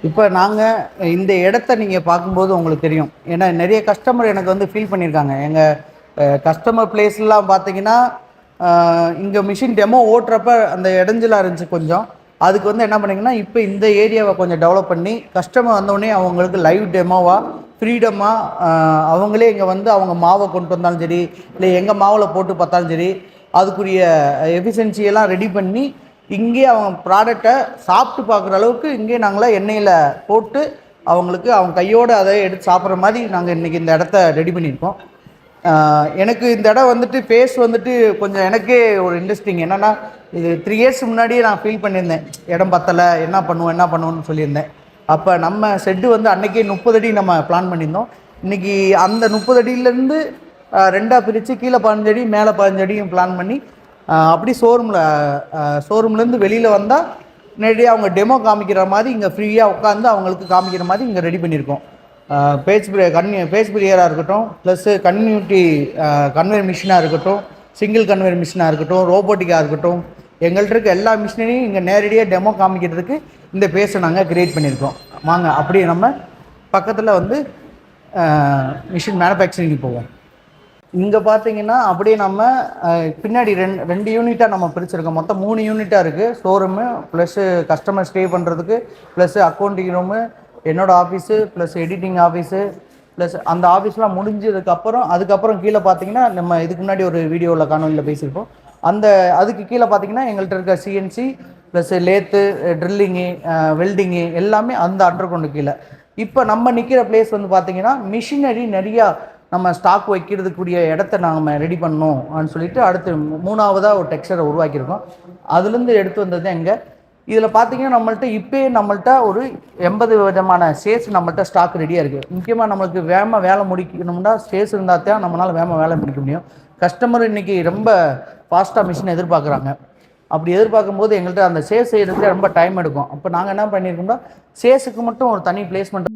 இப்போ நாங்கள் இந்த இடத்த நீங்கள் பார்க்கும்போது உங்களுக்கு தெரியும். ஏன்னா நிறைய கஸ்டமர் எனக்கு வந்து ஃபீல் பண்ணியிருக்காங்க. எங்கள் கஸ்டமர் பிளேஸ்லாம் பார்த்தீங்கன்னா, இங்கே மிஷின் டெமோ ஓட்டுறப்ப அந்த இடைஞ்சலாக இருந்துச்சு கொஞ்சம். அதுக்கு வந்து என்ன பண்ணிங்கன்னா, இப்போ இந்த ஏரியாவை கொஞ்சம் டெவலப் பண்ணி கஸ்டமர் வந்தோடனே அவங்களுக்கு லைவ் டெமோவாக ஃப்ரீடமாக அவங்களே இங்கே வந்து அவங்க மாவை கொண்டு வந்தாலும் சரி, இல்லை எங்கள் மாவில் போட்டு பார்த்தாலும் சரி, அதுக்குரிய எஃபிஷியன்சியெல்லாம் ரெடி பண்ணி இங்கே அவங்க ப்ராடக்டை சாப்பிட்டு பார்க்குற அளவுக்கு இங்கே நாங்களாம் எண்ணெயில் போட்டு அவங்களுக்கு அவங்க கையோடு அதை எடுத்து சாப்பிட்ற மாதிரி நாங்கள் இன்றைக்கி இந்த இடத்த ரெடி பண்ணியிருக்கோம். எனக்கு இந்த இடம் வந்துட்டு ஃபேஸ் வந்துட்டு கொஞ்சம் எனக்கே ஒரு இன்ட்ரெஸ்டிங். என்னென்னா, இது 3 இயர்ஸ் முன்னாடியே நான் ஃபீல் பண்ணியிருந்தேன், இடம் பத்தலை, என்ன பண்ணுவோன்னு சொல்லியிருந்தேன். அப்போ நம்ம செட்டு வந்து அன்றைக்கே 30 அடி நம்ம பிளான் பண்ணியிருந்தோம். இன்றைக்கி அந்த 30 அடியிலேருந்து 2ஆக பிரித்து கீழே 15 அடி மேலே 15 அடியும் பிளான் பண்ணி அப்படி ஷோரூம்லேருந்து வெளியில் வந்தால் நேரடியாக அவங்க டெமோ காமிக்கிற மாதிரி இங்கே ஃப்ரீயாக உட்காந்து அவங்களுக்கு காமிக்கிற மாதிரி இங்கே ரெடி பண்ணியிருக்கோம். பேஜ் பிரியராக இருக்கட்டும், ப்ளஸ்ஸு கன்யூனிட்டி கன்வேர் மிஷினாக இருக்கட்டும், சிங்கிள் கன்வேர் மிஷினாக இருக்கட்டும், ரோபோட்டிக்காக இருக்கட்டும், எங்கள்கிட்ட இருக்க எல்லா மிஷினையும் இங்கே நேரடியாக டெமோ காமிக்கிறதுக்கு இந்த பேஸை நாங்கள் க்ரியேட் பண்ணியிருக்கோம். வாங்க அப்படியே நம்ம பக்கத்தில் வந்து மிஷின் மேனுஃபேக்சரிங் போவோம். இங்கே பார்த்தீங்கன்னா அப்படியே நம்ம பின்னாடி ரெண்டு யூனிட்டாக நம்ம பிரிச்சுருக்கோம். மொத்தம் 3 யூனிட்டாக இருக்குது. ஷோரூமு ப்ளஸ்ஸு கஸ்டமர் ஸ்டே பண்ணுறதுக்கு, ப்ளஸ்ஸு அக்கௌண்டிங் ரூமு, என்னோடய office, plus editing office, plus அந்த ஆஃபீஸ்லாம் அதுக்கப்புறம் கீழே பார்த்தீங்கன்னா நம்ம இதுக்கு முன்னாடி ஒரு வீடியோவில் காணொலியில் பேசியிருப்போம். அதுக்கு கீழே பார்த்தீங்கன்னா எங்கள்கிட்ட இருக்க CNC plus lathe, drilling, welding எல்லாமே அந்த அண்டர் கிரவுண்டு கீழே. இப்போ நம்ம நிற்கிற பிளேஸ் வந்து பார்த்தீங்கன்னா மிஷினரி நிறையா நம்ம ஸ்டாக் வைக்கிறதுக்குரிய இடத்த நாங்கள் ரெடி பண்ணோம் அப்படின்னு சொல்லிட்டு அடுத்து 3ஆவதாக ஒரு டெக்ஸ்சரை உருவாக்கியிருக்கோம். அதுலேருந்து எடுத்து வந்தது எங்கே இதில் பார்த்தீங்கன்னா நம்மள்ட்ட ஒரு 80 விதமான ஸ்டேஸ் நம்மள்ட்ட ஸ்டாக் ரெடியாக இருக்குது. முக்கியமாக நம்மளுக்கு வேலை முடிக்கணும்னா ஸ்டேஸ் இருந்தால் தான் நம்மளால் வேலை முடிக்க முடியும். கஸ்டமர் இன்றைக்கி ரொம்ப ஃபாஸ்ட்டாக மிஷினை எதிர்பார்க்குறாங்க. அப்படி எதிர்பார்க்கும்போது எங்கள்கிட்ட அந்த சேஸ் செய்கிறதுக்கு ரொம்ப டைம் எடுக்கும். அப்போ நாங்கள் என்ன பண்ணியிருக்கோம்னா, சேஸுக்கு மட்டும் ஒரு தனி பிளேஸ்மெண்ட்